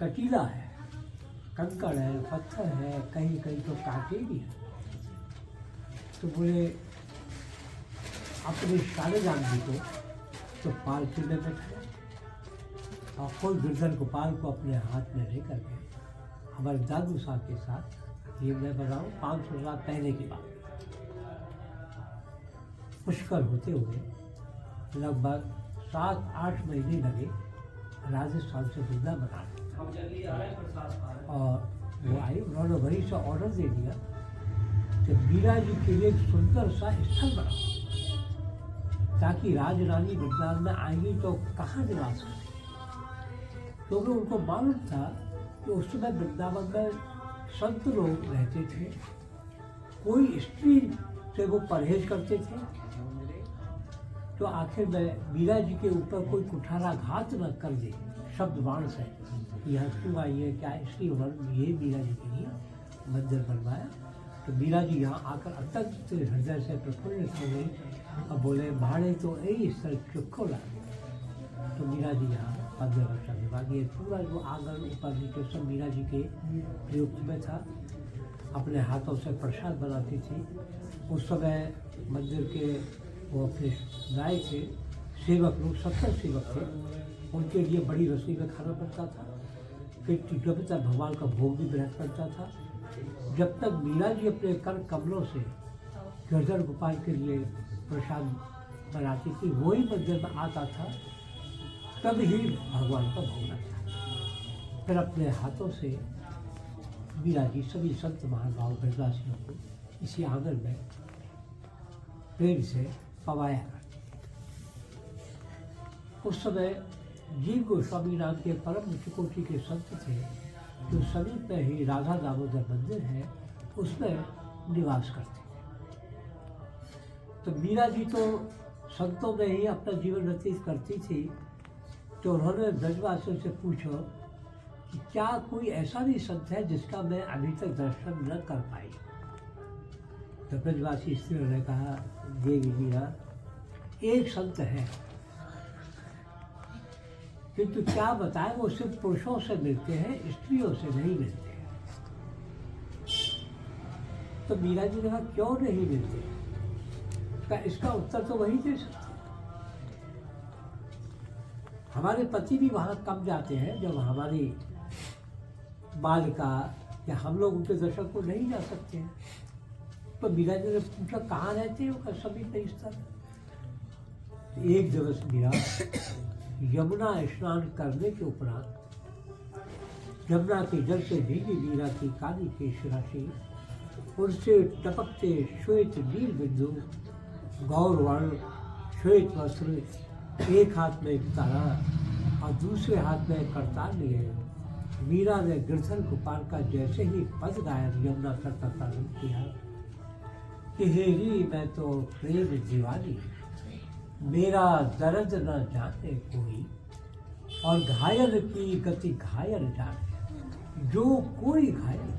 कटीला है, कंकड़ है, पत्थर है, कहीं कहीं तो कांटे भी हैं। तो बोले अपने शाहजहां जी को तो पालकी में बैठाया और खुद गिरधर गोपाल को अपने हाथ में लेकर के हमारे दादू साहब के साथ, ये मैं बताऊँ 500 साल पहले की बात, पुष्कर होते हुए लगभग 7-8 महीने लगे राजस्थान से वृंदावन आने। और वो आए, उन्होंने वहीं से ऑर्डर दे दिया कि मीरा जी के लिए एक सुंदर सा स्थल बनाओ, ताकि राज रानी वृंदावन में आएंगी तो कहाँ निवास करें। क्योंकि उनको मालूम था कि उस समय वृंदावन में संत लोग रहते थे, कोई स्त्री से वो परहेज करते थे, तो आखिर में मीरा जी के ऊपर कोई कुठाराघात न कर दे शब्द बाण से, यहाँ क्यों आई है, क्या इसलिए उन्होंने ये मीरा जी के लिए मंदिर बनवाया। तो मीरा जी यहाँ आकर अत्यंत हृदय से प्रफुल्लित हो गई और बोले भाड़े तो यही स्थल चुपको ला। तो मीरा जी यहाँ मंदिर वर्षा विभाग, ये पूरा जो आंगन ऊपर नीचे सब मीरा जी के प्रयुक्त में था। अपने हाथों से प्रसाद बनाती थी। उस समय मंदिर के वो अपने गाय थे, सेवक लोग 70 सेवक थे, उनके लिए बड़ी रसोई में खाना पड़ता था। फिर जब तक भगवान का भोग भी ग्रहण करता था, जब तक मीरा जी अपने कर कमलों से गिरधर गोपाल के लिए प्रसाद बनाती थी, वही मंदिर में आता था, तब ही भगवान का भोग लगता। फिर अपने हाथों से मीरा जी सभी संत महानुभाव ब्रजवासियों को इसी आंगन में प्रेम से पवाया करती। उस समय जीव गोस्वामी नाम के परम उच्च कोटि के संत थे, जो समीप में ही राधा दामोदर मंदिर है, उसमें निवास करते थे। तो मीरा जी तो संतों में ही अपना जीवन व्यतीत करती थी। तो उन्होंने ब्रजवासियों से पूछा कि क्या कोई ऐसा भी संत है जिसका मैं अभी तक दर्शन न कर पाई। तो ब्रजवासी स्त्रियों ने कहा, देवी मीरा, एक संत है, किंतु क्या बताएं, वो सिर्फ पुरुषों से मिलते हैं, स्त्रियों से नहीं मिलते हैं। तो मीरा जी ने कहा, क्यों नहीं मिलते? इसका उत्तर तो वही दे सकते। हमारे पति भी वहाँ कम जाते हैं, जब हमारी बालिका या हम लोग उनके दर्शन को नहीं जा सकते हैं। तो मीरा जी ने पूछा, कहाँ रहते हो? सभी पे इस तरह। एक दिवस मीरा यमुना स्नान करने के उपरांत यमुना के जल से भीगी मीरा की काली केश राशि, उनसे टपकते श्वेत नील बिंदु, गौर वर्ण श्वेत वस्त्र, एक हाथ में एक तारा और दूसरे हाथ में करताल लिए मीरा ने गिरधर गोपाल का जैसे ही पद गायन यमुना तट का प्रारंभ किया कि हेरी मैं तो प्रेम दीवानी, मेरा दर्द न जाने कोई, और घायल की गति घायल जाने जो कोई घायल।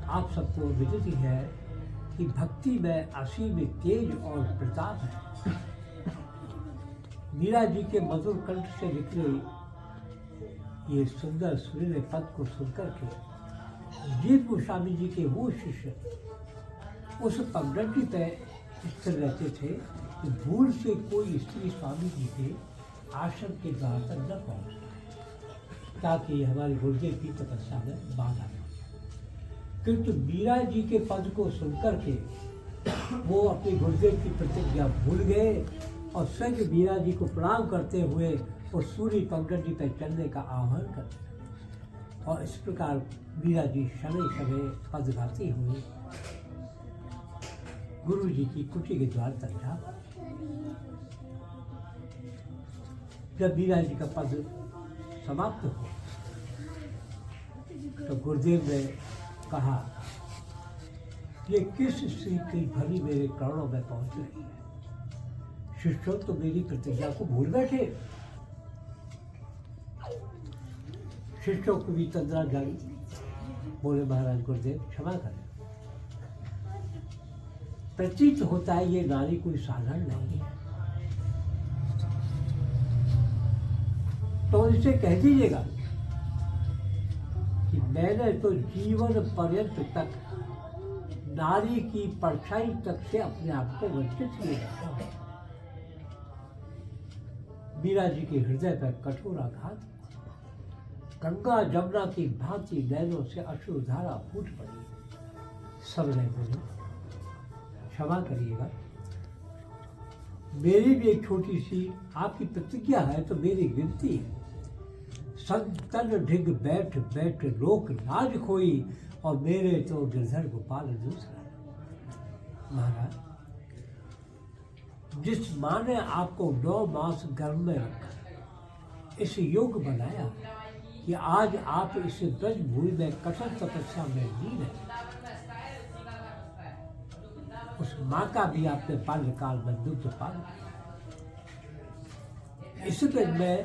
आप सबको विदित ही है कि भक्ति में असीम तेज और प्रताप है। मीरा जी के मधुर कंठ से निकले ये सुंदर सुरीले पद को सुनकर के जीव गोस्वामी जी के वो शिष्य उस पगडंडी पे स्थिर रहते थे कि भूल से कोई स्त्री स्वामी जी के आश्रम के द्वार तक न पहुँच, ताकि हमारे गुरुदेव की तपस्या में बाधा न। किंतु मीरा जी के पद को सुनकर के वो अपने गुरुदेव की प्रतिज्ञा भूल गए और स्वयं मीरा जी को प्रणाम करते हुए उस सूर्य पगडंडी पर चलने का आह्वान करते। और इस प्रकार मीरा जी शनै शनै पद गाती हुई गुरु जी की कुटी के द्वार तक जा। जब मीरा जी का पद समाप्त हो तो गुरुदेव ने कहा, ये किस स्त्री की भली मेरे प्राणों में पहुंच रही है। शिष्यों तो मेरी प्रतिज्ञा को भूल बैठे। शिष्यों को भी तंद्रा जारी। बोले, महाराज गुरुदेव क्षमा करें, प्रतीत होता है ये नारी कोई साधारण नहीं है, तो इसे कह दीजिएगा कि मैंने तो जीवन पर्यंत तक नारी की परछाई तक से अपने आप को वंचित किए रखा है। मीरा जी के हृदय पर कठोर आघात, गंगा जमुना की भांति नैनों से अश्रुधारा फूट पड़ी। सबने बोले क्षमा करिएगा, मेरी भी एक छोटी सी आपकी प्रतिज्ञा है तो मेरी विनती है। संतन ढिग बैठ बैठ लोक लाज खोई, और मेरे तो गिरधर गोपाल दूसरा। महाराज, जिस माँ ने आपको 9 मास गर्भ में रखा, इस योग बनाया कि आज आप इस ब्रज भूमि में कठोर तपस्या में लीन हैं, उस माँ का भी आपने बाल्यकाल में दुग्ध पान किया। इस ब्रज में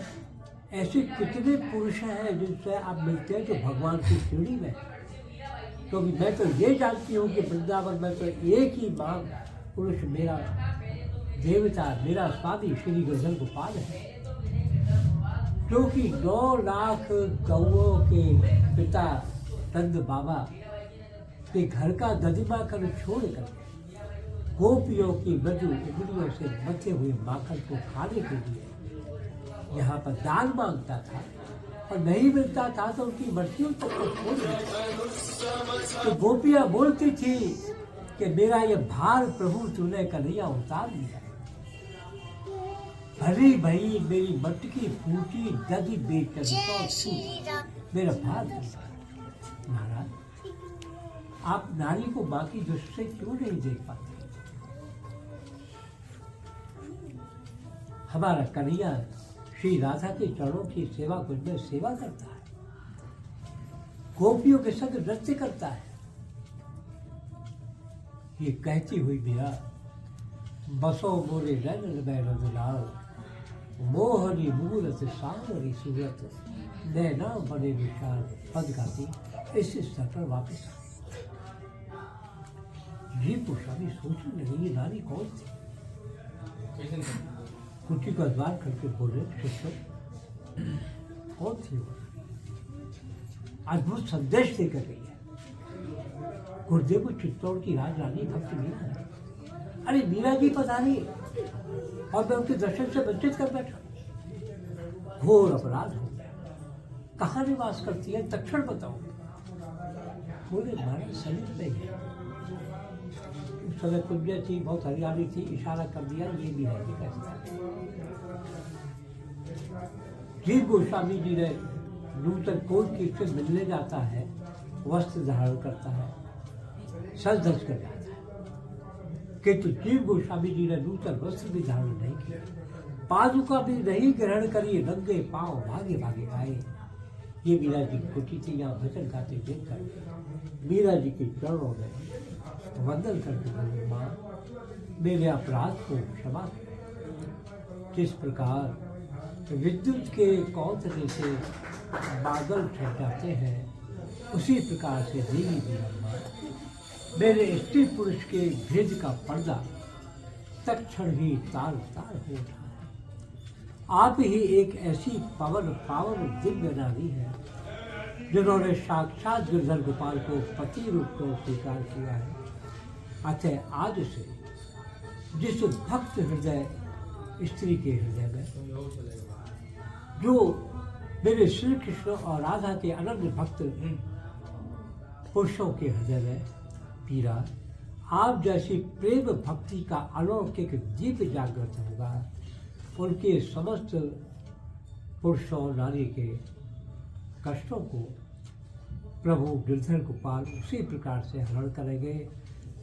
ऐसे कितने पुरुष हैं जिनसे आप मिलते हैं जो भगवान की श्रेणी में, क्योंकि मैं तो ये जानती हूँ कि वृंदावन में तो एक ही माँ पुरुष मेरा देवता, मेरा स्वामी श्री गिरधर गोपाल है, जो कि 9 लाख गौओं के पिता नंद बाबा के घर का ददिमा कर छोड़कर गोपियों की मृदु उंगलियों से मथे हुए माखन को खाने के लिए यहाँ पर दान मांगता था, और नहीं मिलता था तो उनकी मर्जियों तक को छोड़ देता। तो गोपियाँ बोलती थी कि मेरा ये भार प्रभु तूने कन्हैया उतार दिया। भरी भई मेरी मटकी फूटी दधी बेचन मेरा भार दिया। महाराज, आप नारी को माँ की दृष्टि से क्यों नहीं देख पाते? हमारा कन्हैया श्री राधा के चरणों की सेवा कुंज में सेवा करता है, गोपियों के संग नृत्य करता है। ये कहती हुई मीरा, बसो मोरे नैन में रंगलाल, मोहनी मूरत सांवरी सूरत, नैना बड़े विशाल पद गाती इस स्तर पर वापिस जी गोस्वामी सोचने लगे ये नारी कौन थी। कुटी का द्वार करके बोले, शिष्य कौन थी वो? अद्भुत संदेश देकर गई है। गुरुदेव को चित्तौड़ की राजरानी भक्त मीरा है। अरे मीरा जी पधारी और मैं उनके दर्शन से वंचित कर बैठा, घोर अपराध हो गया। कहाँ निवास करती है, तक्षण बताओ। बोले महाराज समीप में ही। उस समय कुंजा थी, बहुत हरियाली थी, इशारा कर दिया ये भी है कैसा। जी गोस्वामी जी ने नूतन कोट की से मिलने जाता है, वस्त्र धारण करता है, सज धज कर जाता है, किंतु जीव गोस्वामी जी ने नूतन वस्त्र भी धारण नहीं किया, पादुका भी नहीं ग्रहण करी, नंगे पांव भागे भागे आए। ये मीरा जी कुटी थी, यहाँ भजन गाते देखकर मीरा जी के चरणों में वंदन करके बोले, माँ मेरे अपराध को क्षमा करें। जिस प्रकार विद्युत के कौंतरे से बादल छट जाते हैं, उसी प्रकार से देवी माँ मेरे स्त्री पुरुष के भेद का पर्दा तत्क्षण ही तार तार हो उठा है। आप ही एक ऐसी पावन दिव्य नारी है जिन्होंने साक्षात गिरधर गोपाल को पति रूप में स्वीकार किया है। अतः आज से जिस भक्त हृदय स्त्री के हृदय में, जो मेरे श्री कृष्ण और राधा के अनन्य भक्त पुरुषों के हृदय में पीरा, आप जैसी प्रेम भक्ति का अलौकिक दीप जागृत होगा, उनके समस्त पुरुषों नारी के कष्टों को प्रभु गिरधर गोपाल उसी प्रकार से हरण करेंगे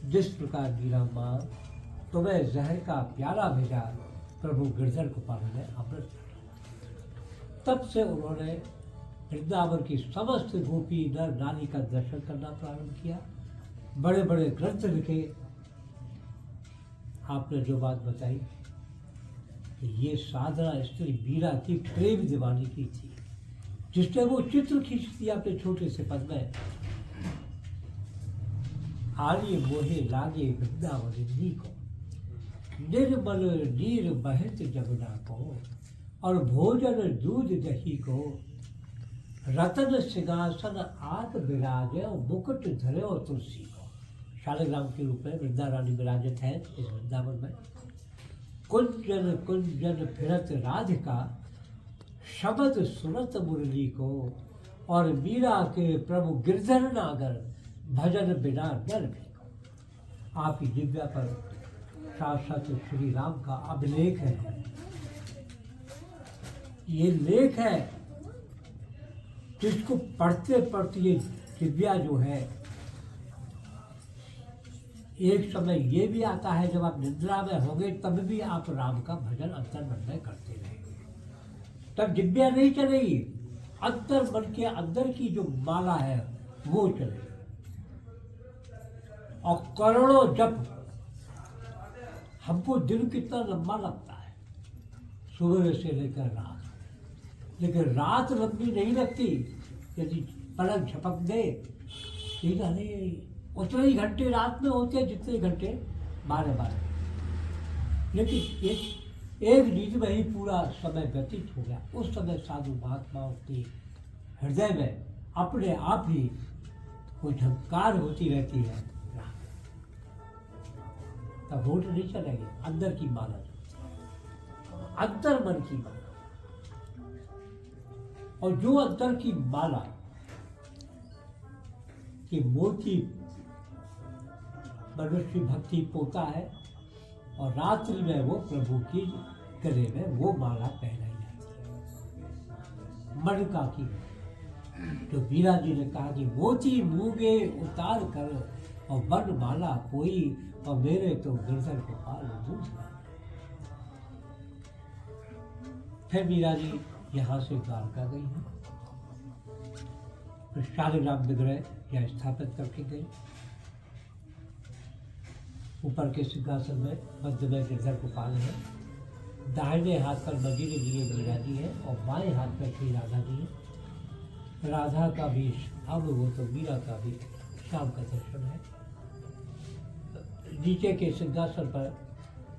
जिस प्रकार मीरा माँ तुम्हें जहर का प्याला भेजा, प्रभु गिरधर गोपाल ने अमृत। तब से उन्होंने वृंदावन की समस्त गोपी नर नारी का दर्शन करना प्रारंभ किया, बड़े बड़े ग्रंथ लिखे। आपने जो बात बताई कि ये साधना स्त्री मीरा की प्रेम दीवानी की थी, जिसने वो चित्र खींच दिया अपने छोटे से पद में, आर्य मोहे लागे वृंदावन को, निर्मल नीर बहत जमुना को, और भोजन दूध दही को, रतन सिंहासन आद विराजे और मुकुट धरे और तुलसी को। शालिग्राम के रूप में वृंदा रानी विराजित है इस वृंदावन में। कुंजन कुंजन फिरत राधिका, शब्द सुनत मुरली को। और मीरा के प्रभु गिरधर नागर, भजन बिना नर भी को। आपकी दिव्या पर साक्षात श्री राम का अभिलेख है। ये लेख है जिसको पढ़ते पढ़ते ये दिव्या जो है, एक समय ये भी आता है जब आप निद्रा में होंगे तब भी आप राम का भजन अंतर मन में करते रहेंगे, तब दिव्या नहीं चलेगी। अंतर मन के अंदर की जो माला है वो चलेगी। और करोड़ों जप, हमको दिन कितना लंबा लगता है सुबह से लेकर रात, लेकिन रात लंबी नहीं लगती। यदि पलक झपक दे ठीक है, नहीं उतने ही घंटे रात में होते हैं जितने घंटे 12। लेकिन एक नींद में ही पूरा समय व्यतीत हो गया। उस समय साधु महात्माओं के हृदय में अपने आप ही कोई झंकार होती रहती है। तब होठ नहीं चलेगी, अंदर की माला, अंतर मन की माला। और जो अंतर की माला की मोती मनुष्य भक्ति पोता है, और रात्रि में वो प्रभु की गले में वो माला पहनाई जाती है मन का की। तो मीरा जी ने कहा कि मोती मूंगे उतार कर और मन माला कोई, और मेरे तो गिरधर गोपाल दूसरा। फिर मीरा जी यहाँ से द्वारका गई है, तो शालिग्राम विग्रह यहाँ स्थापित करके गई। ऊपर के सिंहासन में मध्य में गिरधर गोपाल है, दाहिने हाथ पर मजीरे लिए मीरा जी है, और बाएं हाथ पर श्री राधा जी है। राधा का भी अब वो तो मीरा का भी शाम का दर्शन है। नीचे के सिंहासन पर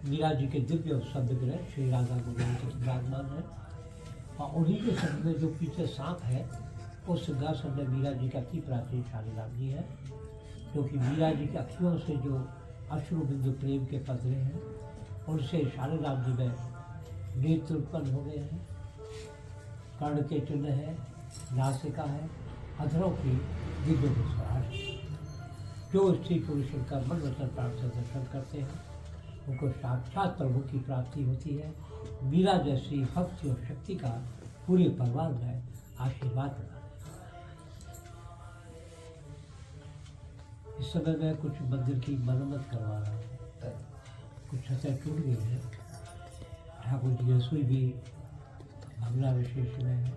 मीरा जी के दिव्य उत्सव विग्रह श्री राधा गोविंद के विराजमान है, और उन्हीं के संग में जो पीछे सांप है उस सिंहासन में मीरा जी का अति प्राचीन शालिग्राम जी है, क्योंकि मीरा जी की अखियों से जो अश्रु बिंदु प्रेम के पदरे हैं उनसे शालिग्राम जी में नेत्र उत्पन्न हो गए हैं। कर्ण के चिन्ह है, नासिका है, अधरों की दिव्य मुस्कुराहट। जो स्त्री पुरुष का मन वचन प्राप्त से दर्शन करते हैं उनको साक्षात प्रभु की प्राप्ति होती है। मीरा जैसी भक्ति और शक्ति का पूरे परिवार में आशीर्वाद प्रदान। इस समय मैं कुछ मंदिर की मरम्मत करवा रहा हूँ, कुछ छतें टूट गई है। ठाकुर जी रसोई भी भंगला विशेष में है।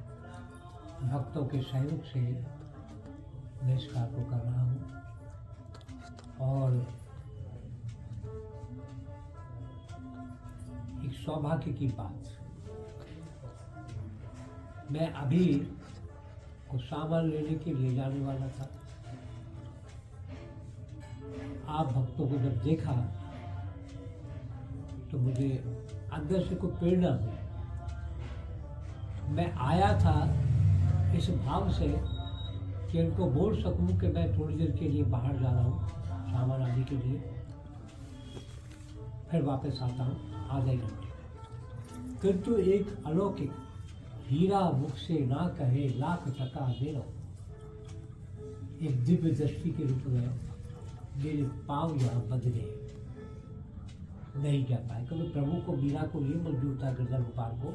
भक्तों के सहयोग से मैं इस कार्य को कर रहा हूँ। और एक सौभाग्य की बात, मैं अभी कुछ सामान लेने के लिए जाने वाला था। आप भक्तों को जब देखा तो मुझे अंदर से कोई प्रेरणा हुई। मैं आया था इस भाव से कि उनको बोल सकूं कि मैं थोड़ी देर के लिए बाहर जा रहा हूँ सामान आदि के लिए, फिर वापस आता हूँ आधे घंटे। किंतु एक अलौकिक हीरा मुख से ना कहे लाख टका दे रहा, एक दिव्य दृष्टि के रूप में मेरे पाँव यहाँ बंध गए, नहीं जा पाए। क्योंकि प्रभु को मीरा को ये मंजूर था गिरधर गोपाल को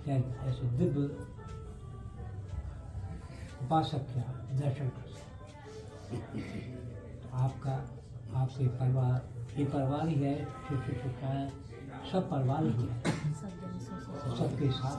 क्या ऐसे दिव्य उपासक क्या दर्शन कर सकते। आपका आपके परिवार, ये परिवार ही है, शिष्य शिक्षाएँ सब परिवार ही है, सबके साथ